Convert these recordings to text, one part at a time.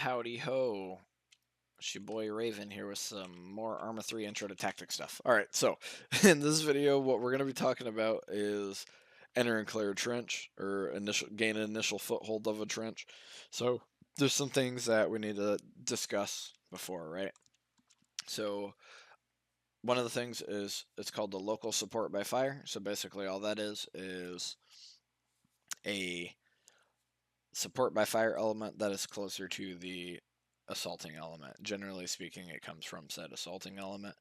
Howdy ho. It's your boy Raven here with some more Arma 3 Intro to Tactic stuff. Alright, so in this video, what we're going to be talking about is enter and clear a trench, or gain an initial foothold of a trench. So there's some things that we need to discuss before, right? So one of the things is it's called the local support by fire. So basically all that is a support by fire element that is closer to the assaulting element. Generally speaking, it comes from said assaulting element.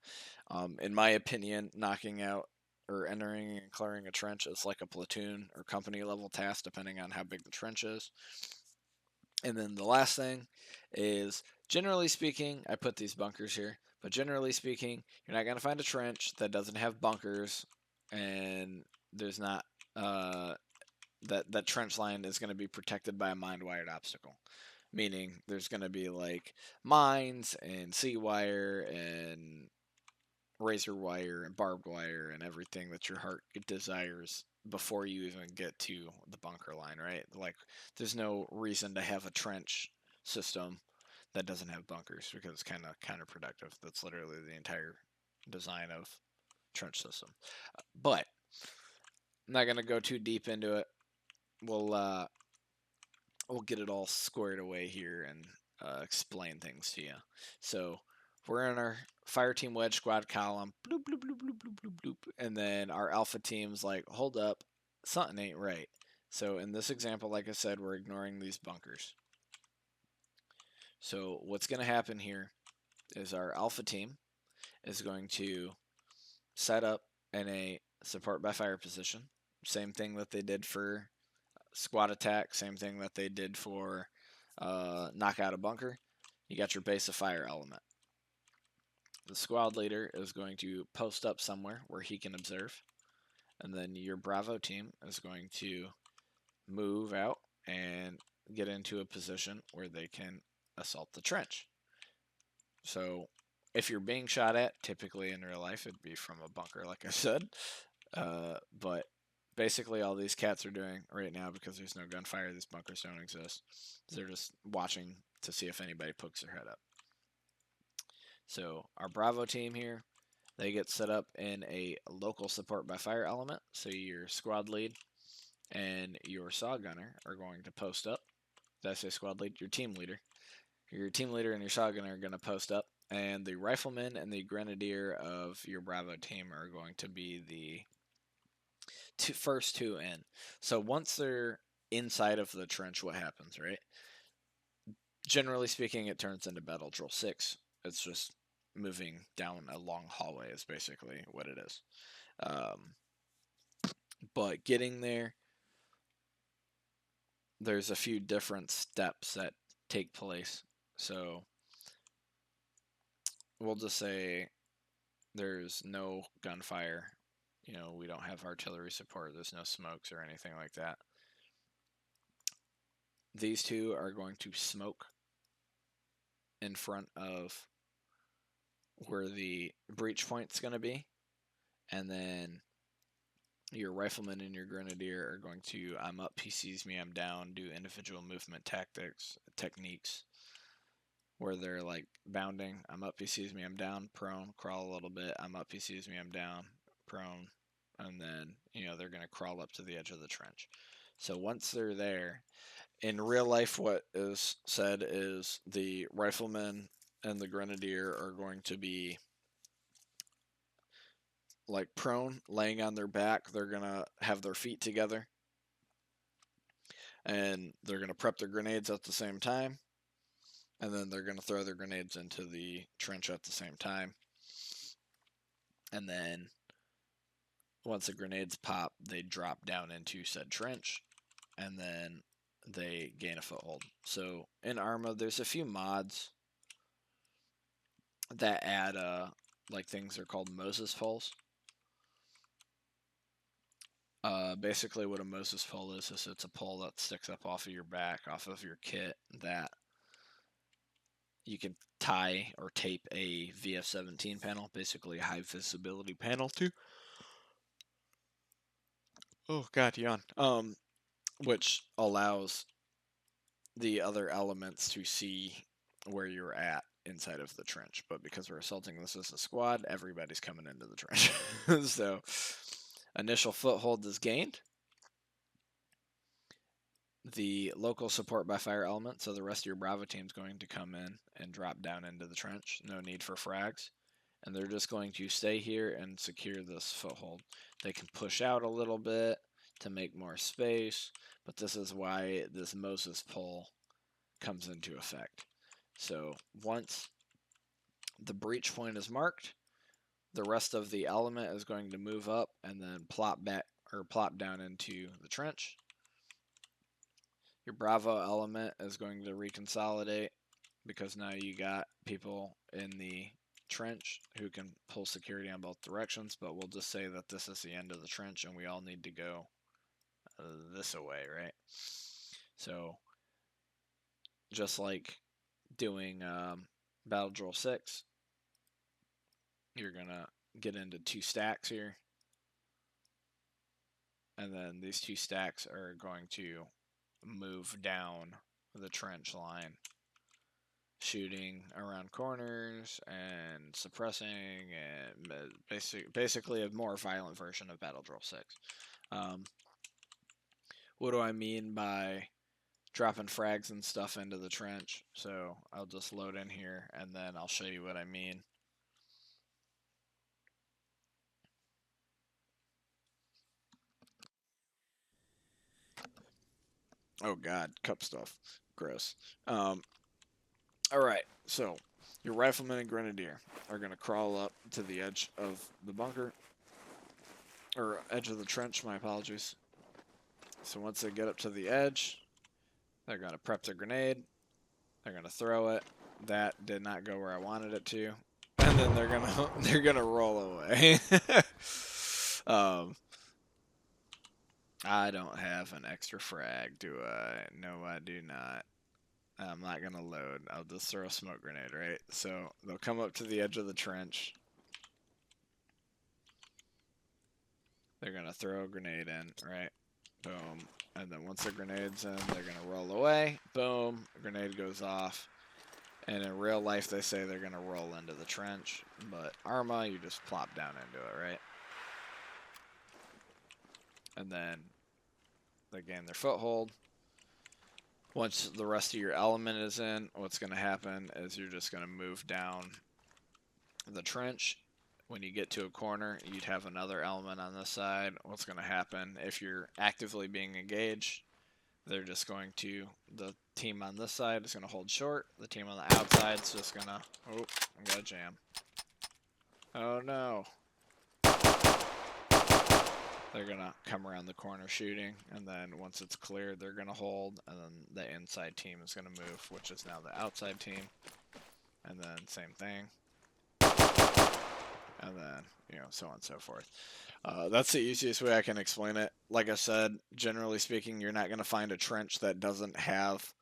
In my opinion, knocking out or entering and clearing a trench is like a platoon or company level task, depending on how big the trench is. And then the last thing is, generally speaking, I put these bunkers here, but generally speaking, you're not going to find a trench that doesn't have bunkers, and there's not that trench line is going to be protected by a mind-wired obstacle, meaning there's going to be like mines and sea wire and razor wire and barbed wire and everything that your heart desires before you even get to the bunker line, right? Like, there's no reason to have a trench system that doesn't have bunkers because it's kind of counterproductive. That's literally the entire design of trench system. But I'm not going to go too deep into it. We'll get it all squared away here and explain things to you. So we're in our fire team wedge squad column, bloop, bloop, bloop, bloop, bloop, bloop, bloop, and then our alpha team's like, hold up, something ain't right. So in this example, like I said, we're ignoring these bunkers. So what's going to happen here is our alpha team is going to set up in a support by fire position. Same thing that they did for squad attack, same thing that they did for knock out a bunker. You got your base of fire element. The squad leader is going to post up somewhere where he can observe, and then your Bravo team is going to move out and get into a position where they can assault the trench. So if you're being shot at, typically in real life it'd be from a bunker, like I said, but basically all these cats are doing right now, because there's no gunfire, these bunkers don't exist, they're just watching to see if anybody pokes their head up. So our Bravo team here, they get set up in a local support by fire element. So your squad lead and your saw gunner are going to post up. Did I say squad lead? Your team leader. Your team leader and your saw gunner are going to post up, and the rifleman and the grenadier of your Bravo team are going to be the first two in. So once they're inside of the trench, what happens, right? Generally speaking, it turns into Battle Drill 6. It's just moving down a long hallway is basically what it is. But getting there, there's a few different steps that take place. So we'll just say there's no gunfire. You know, we don't have artillery support. There's no smokes or anything like that. These two are going to smoke in front of where the breach point's going to be, and then your rifleman and your grenadier are going to I'm up, he sees me, I'm down, do individual movement techniques, where they're like bounding. I'm up, he sees me, I'm down, prone, crawl a little bit, I'm up, he sees me, I'm down, prone, and then, you know, they're going to crawl up to the edge of the trench. So once they're there, in real life, what is said is the rifleman and the grenadier are going to be like prone, laying on their back. They're going to have their feet together, and they're going to prep their grenades at the same time, and then they're going to throw their grenades into the trench at the same time. And then once the grenades pop, they drop down into said trench, and then they gain a foothold. So in Arma, there's a few mods that add like things are called Moses poles. Basically what a Moses pole is it's a pole that sticks up off of your back, off of your kit, that you can tie or tape a VF-17 panel, basically a high visibility panel to. Oh god, yawn. Which allows the other elements to see where you're at inside of the trench. But because we're assaulting this as a squad, everybody's coming into the trench. So initial foothold is gained. The local support by fire element, so the rest of your Bravo team is going to come in and drop down into the trench. No need for frags. And they're just going to stay here and secure this foothold. They can push out a little bit to make more space, but this is why this Moses pull comes into effect. So once the breach point is marked, the rest of the element is going to move up and then plop back or plop down into the trench. Your Bravo element is going to reconsolidate because now you got people in the trench who can pull security on both directions, but we'll just say that this is the end of the trench and we all need to go this away, right? So just like doing Battle Drill 6, you're going to get into 2 stacks here, and then these 2 stacks are going to move down the trench line, shooting around corners and suppressing, and basically a more violent version of Battle Drill 6. What do I mean by dropping frags and stuff into the trench? So I'll just load in here and then I'll show you what I mean. Oh god, cup stuff. Gross. Alright, so your rifleman and grenadier are going to crawl up to the edge of the bunker. Or edge of the trench, my apologies. So once they get up to the edge, they're going to prep their grenade. They're going to throw it. That did not go where I wanted it to. And then they're gonna roll away. I don't have an extra frag, do I? No, I do not. I'm not gonna load. I'll just throw a smoke grenade, right? So they'll come up to the edge of the trench. They're gonna throw a grenade in, right? Boom. And then once the grenade's in, they're gonna roll away. Boom. Grenade goes off. And in real life, they say they're gonna roll into the trench, but Arma, you just plop down into it, right? And then they gain their foothold. Once the rest of your element is in, what's going to happen is you're just going to move down the trench. When you get to a corner, you'd have another element on this side. What's going to happen if you're actively being engaged? They're just going to, the team on this side is going to hold short. The team on the outside is just going to, oh, I got a jam. Oh no. They're going to come around the corner shooting, and then once it's cleared, they're going to hold, and then the inside team is going to move, which is now the outside team. And then same thing. And then, you know, so on and so forth. That's the easiest way I can explain it. Like I said, generally speaking, you're not going to find a trench that doesn't have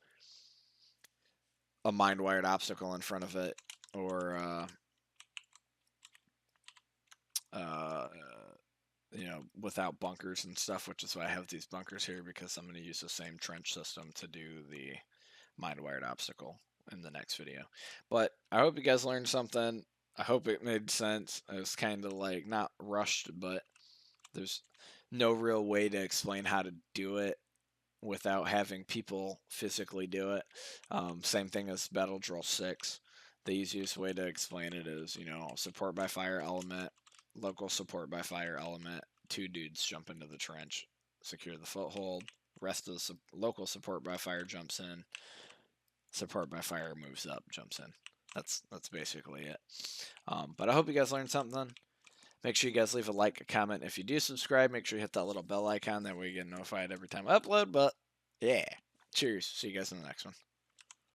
a mind-wired obstacle in front of it, or you know, without bunkers and stuff, which is why I have these bunkers here, because I'm going to use the same trench system to do the mind-wired obstacle in the next video. But I hope you guys learned something. I hope it made sense. It was kind of like not rushed, but there's no real way to explain how to do it without having people physically do it. Same thing as Battle Drill 6. The easiest way to explain it is, you know, support by fire element, local support by fire element, 2 dudes jump into the trench, secure the foothold, rest of the local support by fire jumps in, support by fire moves up, jumps in. That's basically it. But I hope you guys learned something. Make sure you guys leave a like, a comment. If you do subscribe, make sure you hit that little bell icon. That way you get notified every time I upload. But yeah, cheers. See you guys in the next one.